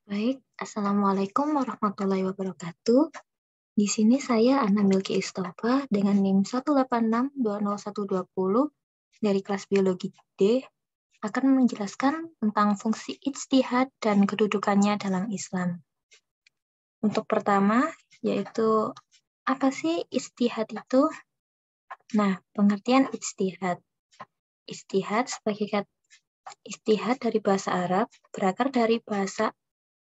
Baik, Assalamualaikum warahmatullahi wabarakatuh. Di sini saya Ana Milki Istofa dengan NIM 18620120120 dari kelas Biologi D akan menjelaskan tentang fungsi ijtihad dan kedudukannya dalam Islam. Untuk pertama, yaitu apa sih ijtihad itu? Nah, pengertian ijtihad. Ijtihad dari bahasa Arab berakar dari bahasa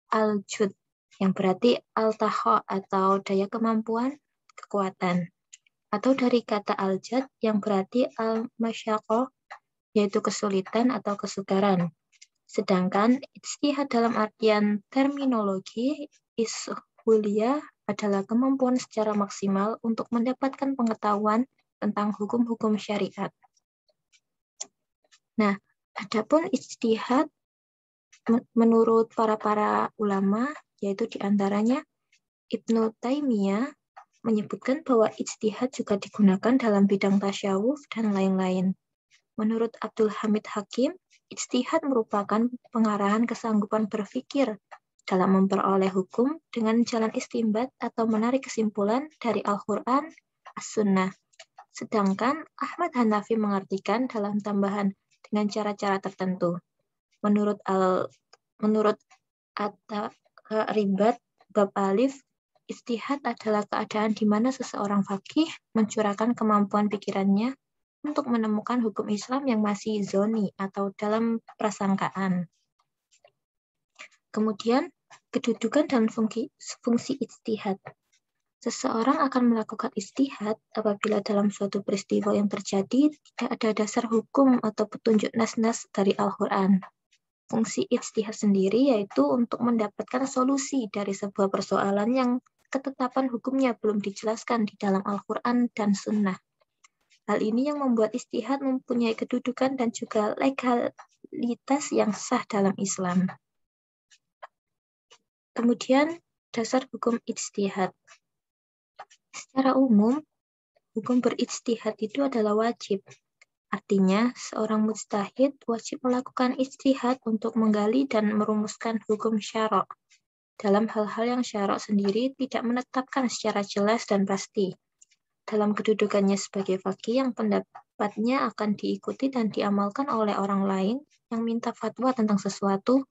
al-jud, yang berarti al-taho atau daya kemampuan, kekuatan. Atau dari kata al-jad yang berarti al-masyaqoh, yaitu kesulitan atau kesukaran. Sedangkan ijtihad dalam artian terminologi ishuliyah adalah kemampuan secara maksimal untuk mendapatkan pengetahuan tentang hukum-hukum syariat. Nah, adapun ijtihad menurut para ulama, yaitu diantaranya Ibnu Taimiyah menyebutkan bahwa ijtihad juga digunakan dalam bidang tasyawuf dan lain-lain. Menurut Abdul Hamid Hakim, ijtihad merupakan pengarahan kesanggupan berpikir dalam memperoleh hukum dengan jalan istinbat atau menarik kesimpulan dari Al-Quran, As-Sunnah. Sedangkan Ahmad Hanafi mengartikan dalam tambahan dengan cara-cara tertentu. Menurut At-Ribat bab alif, ijtihad adalah keadaan di mana seseorang faqih mencurahkan kemampuan pikirannya untuk menemukan hukum Islam yang masih zoni atau dalam prasangkaan. Kemudian, kedudukan dan fungsi ijtihad. Seseorang akan melakukan ijtihad apabila dalam suatu peristiwa yang terjadi tidak ada dasar hukum atau petunjuk nas-nas dari Al-Quran. Fungsi ijtihad sendiri yaitu untuk mendapatkan solusi dari sebuah persoalan yang ketetapan hukumnya belum dijelaskan di dalam Al-Quran dan Sunnah. Hal ini yang membuat ijtihad mempunyai kedudukan dan juga legalitas yang sah dalam Islam. Kemudian, dasar hukum ijtihad. Secara umum, hukum berijtihad itu adalah wajib. Artinya, seorang mujtahid wajib melakukan ijtihad untuk menggali dan merumuskan hukum syara'. Dalam hal-hal yang syara' sendiri tidak menetapkan secara jelas dan pasti. Dalam kedudukannya sebagai faqih yang pendapatnya akan diikuti dan diamalkan oleh orang lain yang minta fatwa tentang sesuatu,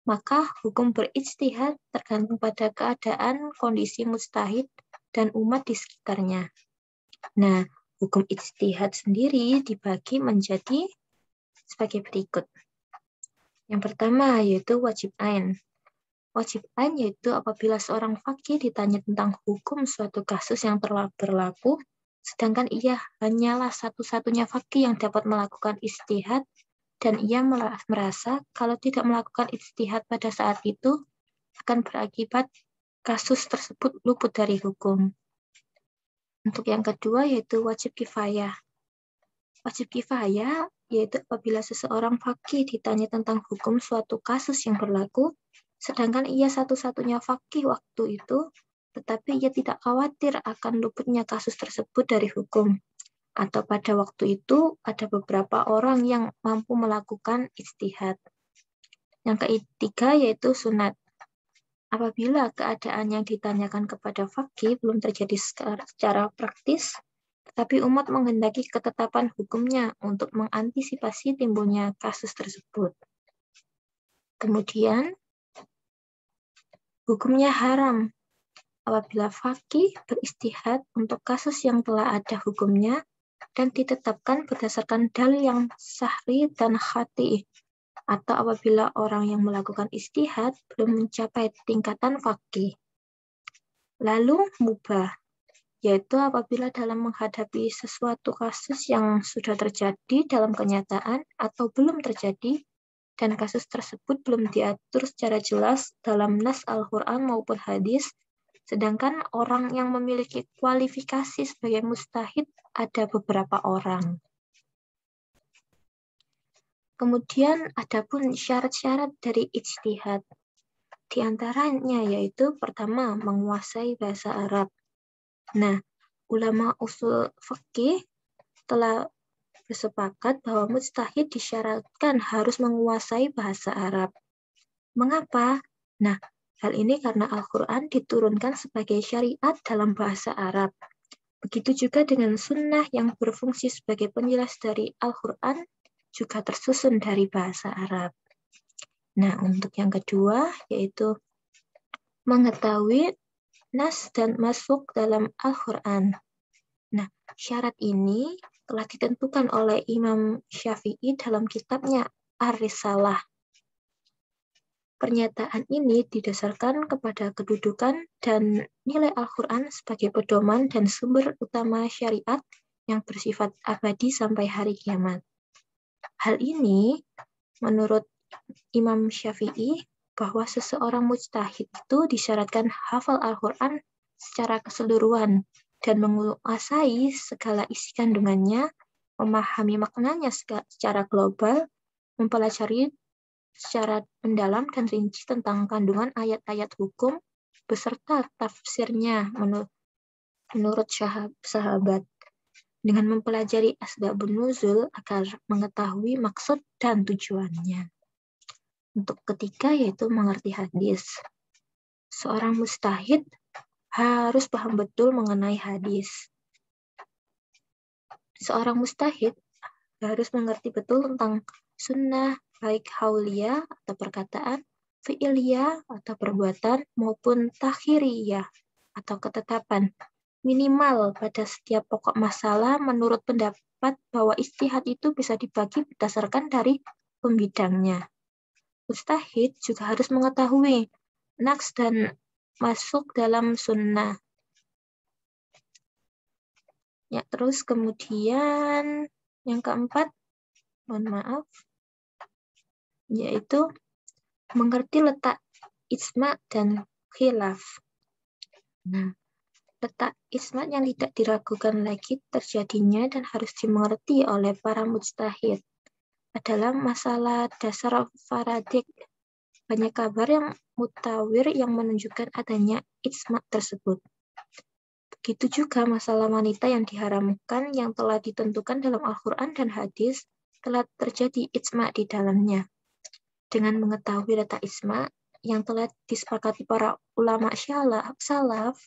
maka hukum berijtihad tergantung pada keadaan, kondisi mujtahid, dan umat di sekitarnya. Nah, hukum ijtihad sendiri dibagi menjadi sebagai berikut. Yang pertama yaitu wajib ain. Wajib ain yaitu apabila seorang faqih ditanya tentang hukum suatu kasus yang telah berlaku, sedangkan ia hanyalah satu-satunya faqih yang dapat melakukan ijtihad, dan ia merasa kalau tidak melakukan ijtihad pada saat itu akan berakibat kasus tersebut luput dari hukum. Untuk yang kedua yaitu wajib kifayah. Wajib kifayah yaitu apabila seseorang faqih ditanya tentang hukum suatu kasus yang berlaku, sedangkan ia satu-satunya faqih waktu itu, tetapi ia tidak khawatir akan luputnya kasus tersebut dari hukum. Atau pada waktu itu ada beberapa orang yang mampu melakukan ijtihad. Yang ketiga yaitu sunat. Apabila keadaan yang ditanyakan kepada faqih belum terjadi secara praktis, tetapi umat menghendaki ketetapan hukumnya untuk mengantisipasi timbulnya kasus tersebut. Kemudian, hukumnya haram apabila faqih berijtihad untuk kasus yang telah ada hukumnya dan ditetapkan berdasarkan dalil yang sahih dan khati', atau apabila orang yang melakukan ijtihad belum mencapai tingkatan faqih. Lalu mubah, yaitu apabila dalam menghadapi sesuatu kasus yang sudah terjadi dalam kenyataan atau belum terjadi, dan kasus tersebut belum diatur secara jelas dalam nas Al-Quran maupun hadis, sedangkan orang yang memiliki kualifikasi sebagai mujtahid ada beberapa orang. Kemudian adapun syarat-syarat dari ijtihad. Di antaranya yaitu pertama, menguasai bahasa Arab. Nah, ulama usul fikih telah bersepakat bahwa mujtahid disyaratkan harus menguasai bahasa Arab. Mengapa? Nah, Hal ini karena Al-Quran diturunkan sebagai syariat dalam bahasa Arab. Begitu juga dengan sunnah yang berfungsi sebagai penjelas dari Al-Quran juga tersusun dari bahasa Arab. Nah, untuk yang kedua yaitu mengetahui nas dan masuk dalam Al-Quran. Nah, syarat ini telah ditentukan oleh Imam Syafi'i dalam kitabnya Ar-Risalah. Pernyataan ini didasarkan kepada kedudukan dan nilai Al-Quran sebagai pedoman dan sumber utama syariat yang bersifat abadi sampai hari kiamat. Hal ini menurut Imam Syafi'i bahwa seseorang mujtahid itu disyaratkan hafal Al-Quran secara keseluruhan dan menguasai segala isi kandungannya, memahami maknanya secara global, mempelajari secara mendalam dan rinci tentang kandungan ayat-ayat hukum beserta tafsirnya menurut sahabat, dengan mempelajari asbabun nuzul agar mengetahui maksud dan tujuannya. Untuk ketiga yaitu mengerti hadis. Seorang mujtahid harus paham betul mengenai hadis. Seorang mujtahid harus mengerti betul tentang sunnah, baik hauliyah atau perkataan, fi'iliyah atau perbuatan, maupun takhiriyah atau ketetapan. Minimal pada setiap pokok masalah menurut pendapat bahwa ijtihad itu bisa dibagi berdasarkan dari pembidangnya. Mujtahid juga harus mengetahui naks dan masuk dalam sunnah. Ya, terus kemudian yang keempat, mohon maaf, yaitu mengerti letak ijma' dan khilaf. Nah, letak ijma' yang tidak diragukan lagi terjadinya dan harus dimengerti oleh para mujtahid adalah masalah dasar faradik. Banyak kabar yang mutawir yang menunjukkan adanya ijma' tersebut. Begitu juga masalah wanita yang diharamkan yang telah ditentukan dalam Al-Quran dan hadis telah terjadi ijma' di dalamnya. Dengan mengetahui letak ijma' yang telah disepakati para ulama salaf,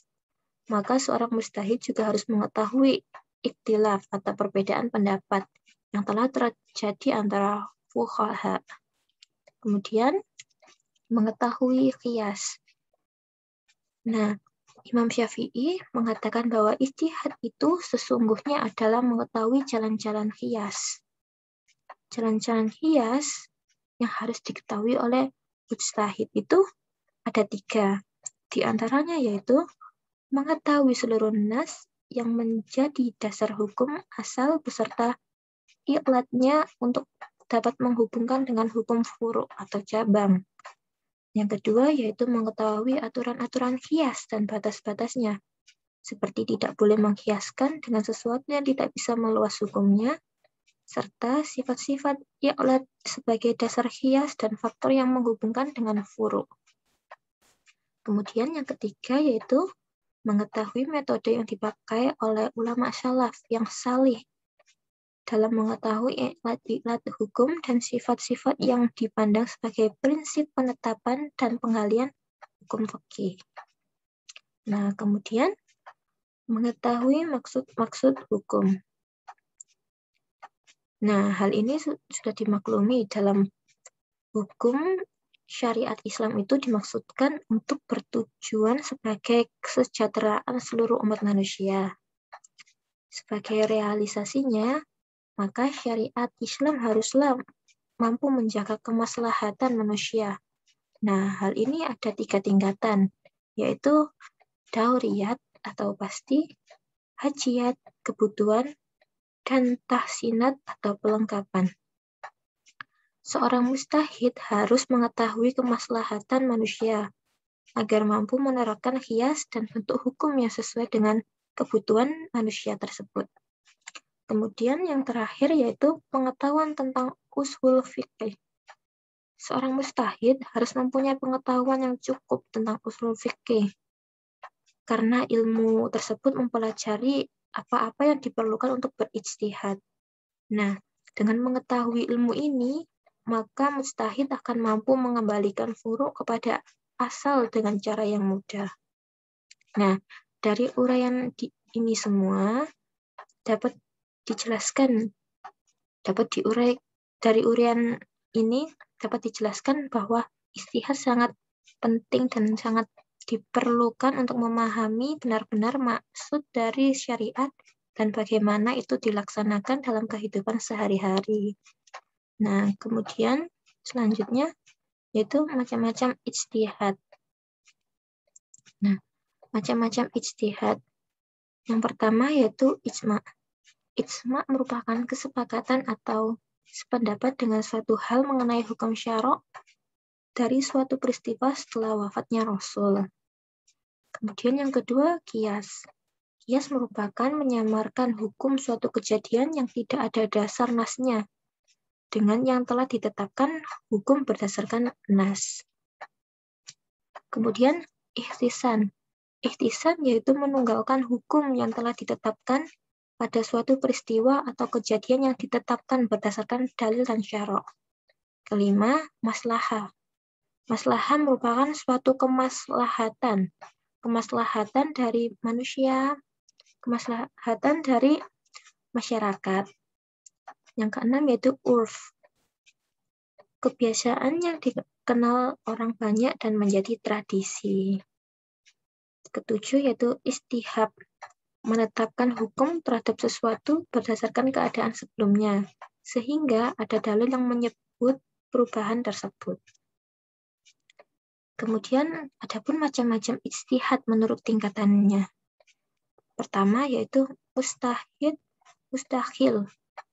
maka seorang mujtahid juga harus mengetahui ikhtilaf atau perbedaan pendapat yang telah terjadi antara fuqaha. Kemudian mengetahui qiyas. Nah, Imam Syafi'i mengatakan bahwa ijtihad itu sesungguhnya adalah mengetahui jalan-jalan qiyas. Jalan-jalan qiyas yang harus diketahui oleh mujtahid itu ada 3. Di antaranya yaitu mengetahui seluruh nas yang menjadi dasar hukum asal beserta i'latnya untuk dapat menghubungkan dengan hukum furu' atau cabang. Yang kedua yaitu mengetahui aturan-aturan qiyas dan batas-batasnya, seperti tidak boleh mengkiaskan dengan sesuatu yang tidak bisa meluas hukumnya, serta sifat-sifat i'lat sebagai dasar qiyas dan faktor yang menghubungkan dengan furu'. Kemudian yang ketiga yaitu mengetahui metode yang dipakai oleh ulama salaf yang salih dalam mengetahui i'lat hukum dan sifat-sifat yang dipandang sebagai prinsip penetapan dan penggalian hukum fikih. Nah, kemudian mengetahui maksud hukum. Nah, hal ini sudah dimaklumi dalam hukum syariat Islam itu dimaksudkan untuk bertujuan sebagai kesejahteraan seluruh umat manusia. Sebagai realisasinya, maka syariat Islam haruslah mampu menjaga kemaslahatan manusia. Nah, hal ini ada 3 tingkatan, yaitu dauriyat atau pasti, hajiyat, kebutuhan, dan tahsinat atau pelengkapan. Seorang mujtahid harus mengetahui kemaslahatan manusia agar mampu menerapkan qiyas dan bentuk hukum yang sesuai dengan kebutuhan manusia tersebut. Kemudian yang terakhir yaitu pengetahuan tentang ushul fikih. Seorang mujtahid harus mempunyai pengetahuan yang cukup tentang ushul fikih, karena ilmu tersebut mempelajari apa-apa yang diperlukan untuk berijtihad. Nah, dengan mengetahui ilmu ini, maka mujtahid akan mampu mengembalikan furu' kepada asal dengan cara yang mudah. Nah, dari uraian ini semua dapat dijelaskan, dari uraian ini dapat dijelaskan bahwa ijtihad sangat penting dan sangat diperlukan untuk memahami benar-benar maksud dari syariat dan bagaimana itu dilaksanakan dalam kehidupan sehari-hari. Nah, kemudian selanjutnya yaitu macam-macam ijtihad. Nah, macam-macam ijtihad. Yang pertama yaitu ijma'. Ijma' merupakan kesepakatan atau sependapat dengan suatu hal mengenai hukum syara' dari suatu peristiwa setelah wafatnya Rasul. Kemudian yang kedua, qiyas. Qiyas merupakan menyamarkan hukum suatu kejadian yang tidak ada dasar nasnya dengan yang telah ditetapkan hukum berdasarkan nas. Kemudian ihtisan. Ihtisan yaitu menunggalkan hukum yang telah ditetapkan pada suatu peristiwa atau kejadian yang ditetapkan berdasarkan dalil dan syara'. Kelima, maslahah. Maslahah merupakan suatu kemaslahatan dari manusia, kemaslahatan dari masyarakat. Yang keenam yaitu urf. Kebiasaan yang dikenal orang banyak dan menjadi tradisi. Ketujuh yaitu istihab. Menetapkan hukum terhadap sesuatu berdasarkan keadaan sebelumnya, sehingga ada dalil yang menyebut perubahan tersebut. Kemudian adapun macam-macam ijtihad menurut tingkatannya. Pertama yaitu mustahil,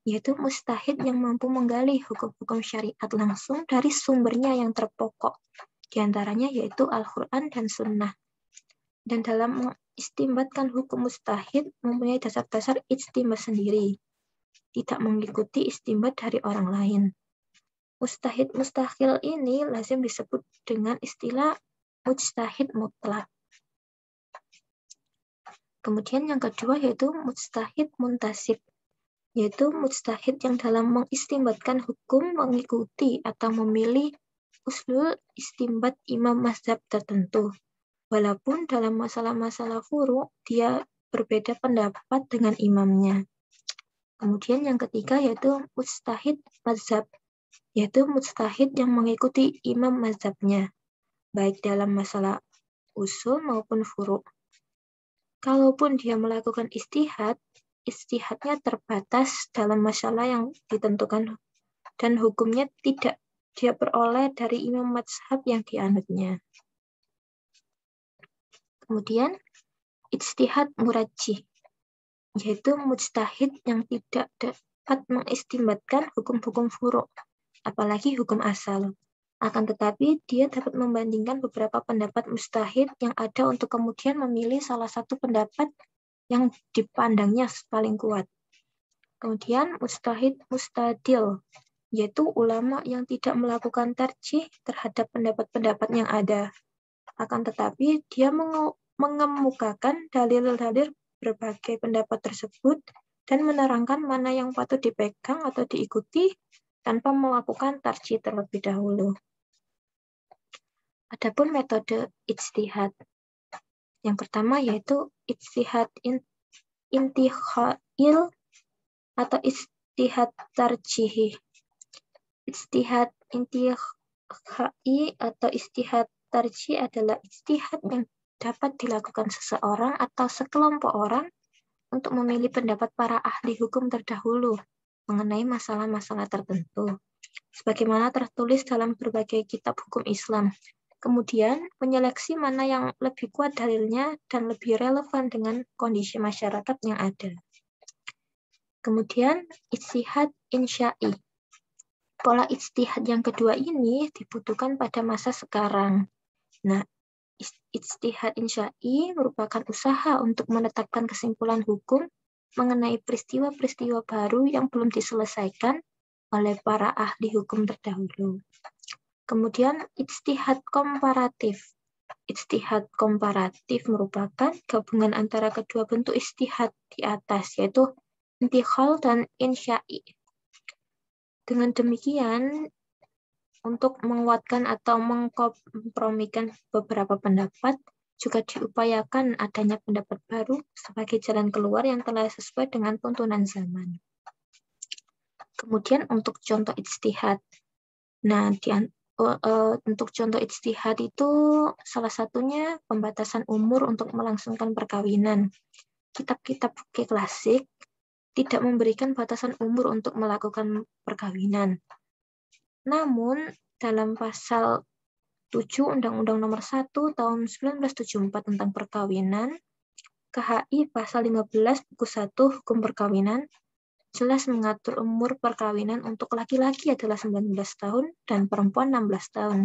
yaitu mustahid yang mampu menggali hukum-hukum syariat langsung dari sumbernya yang terpokok. Di antaranya yaitu Al-Quran dan Sunnah. Dan dalam mengistimbatkan hukum mustahid mempunyai dasar-dasar istimbat sendiri, tidak mengikuti istimbat dari orang lain. Mustahid mustahil ini lazim disebut dengan istilah mujtahid mutlak. Kemudian yang kedua yaitu mujtahid muntasib, yaitu mujtahid yang dalam mengistimbatkan hukum mengikuti atau memilih usul istimbat imam mazhab tertentu. Walaupun dalam masalah-masalah furu' dia berbeda pendapat dengan imamnya. Kemudian yang ketiga yaitu mujtahid mazhab, yaitu mujtahid yang mengikuti imam mazhabnya, baik dalam masalah usul maupun furu'. Kalaupun dia melakukan istihadnya terbatas dalam masalah yang ditentukan dan hukumnya tidak dia peroleh dari imam mazhab yang dianutnya. Kemudian ijtihad murajjih, yaitu mujtahid yang tidak dapat mengistimbatkan hukum-hukum furu', apalagi hukum asal. Akan tetapi dia dapat membandingkan beberapa pendapat mujtahid yang ada untuk kemudian memilih salah satu pendapat yang dipandangnya paling kuat. Kemudian mujtahid mustadil, yaitu ulama yang tidak melakukan tarjih terhadap pendapat-pendapat yang ada. Akan tetapi dia mengemukakan dalil-dalil berbagai pendapat tersebut dan menerangkan mana yang patut dipegang atau diikuti tanpa melakukan tarjih terlebih dahulu. Adapun metode ijtihad. Yang pertama yaitu ijtihad intikhail atau ijtihad tarjihi. Ijtihad intikhai atau ijtihad tarjih adalah ijtihad yang dapat dilakukan seseorang atau sekelompok orang untuk memilih pendapat para ahli hukum terdahulu mengenai masalah-masalah tertentu, sebagaimana tertulis dalam berbagai kitab hukum Islam. Kemudian, menyeleksi mana yang lebih kuat dalilnya dan lebih relevan dengan kondisi masyarakat yang ada. Kemudian, ijtihad insya'i. Pola ijtihad yang kedua ini dibutuhkan pada masa sekarang. Nah, ijtihad insya'i merupakan usaha untuk menetapkan kesimpulan hukum mengenai peristiwa-peristiwa baru yang belum diselesaikan oleh para ahli hukum terdahulu. Kemudian ijtihad komparatif. Ijtihad komparatif merupakan gabungan antara kedua bentuk ijtihad di atas, yaitu intikhal dan insya'i. Dengan demikian, untuk menguatkan atau mengkompromikan beberapa pendapat, juga diupayakan adanya pendapat baru sebagai jalan keluar yang telah sesuai dengan tuntunan zaman. Kemudian untuk contoh ijtihad. Nah, untuk contoh ijtihad itu salah satunya pembatasan umur untuk melangsungkan perkawinan. Kitab-kitab fikih klasik tidak memberikan batasan umur untuk melakukan perkawinan. Namun, dalam pasal 7 Undang-Undang Nomor 1 Tahun 1974 tentang Perkawinan, KHI pasal 15 buku 1 Hukum Perkawinan, jelas mengatur umur perkawinan untuk laki-laki adalah 19 tahun dan perempuan 16 tahun.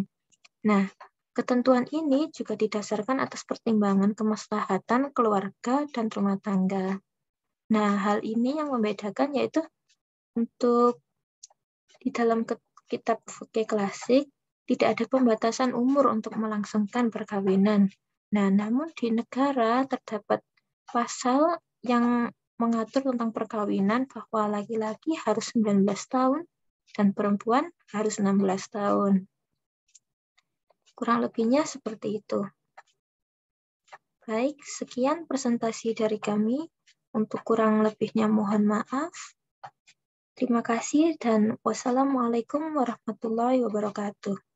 Nah, ketentuan ini juga didasarkan atas pertimbangan kemaslahatan keluarga dan rumah tangga. Nah, hal ini yang membedakan yaitu untuk di dalam kitab fikih klasik tidak ada pembatasan umur untuk melangsungkan perkawinan. Nah, namun di negara terdapat pasal yang mengatur tentang perkawinan bahwa laki-laki harus 19 tahun dan perempuan harus 16 tahun. Kurang lebihnya seperti itu. Baik, sekian presentasi dari kami. Untuk kurang lebihnya mohon maaf. Terima kasih dan wassalamualaikum warahmatullahi wabarakatuh.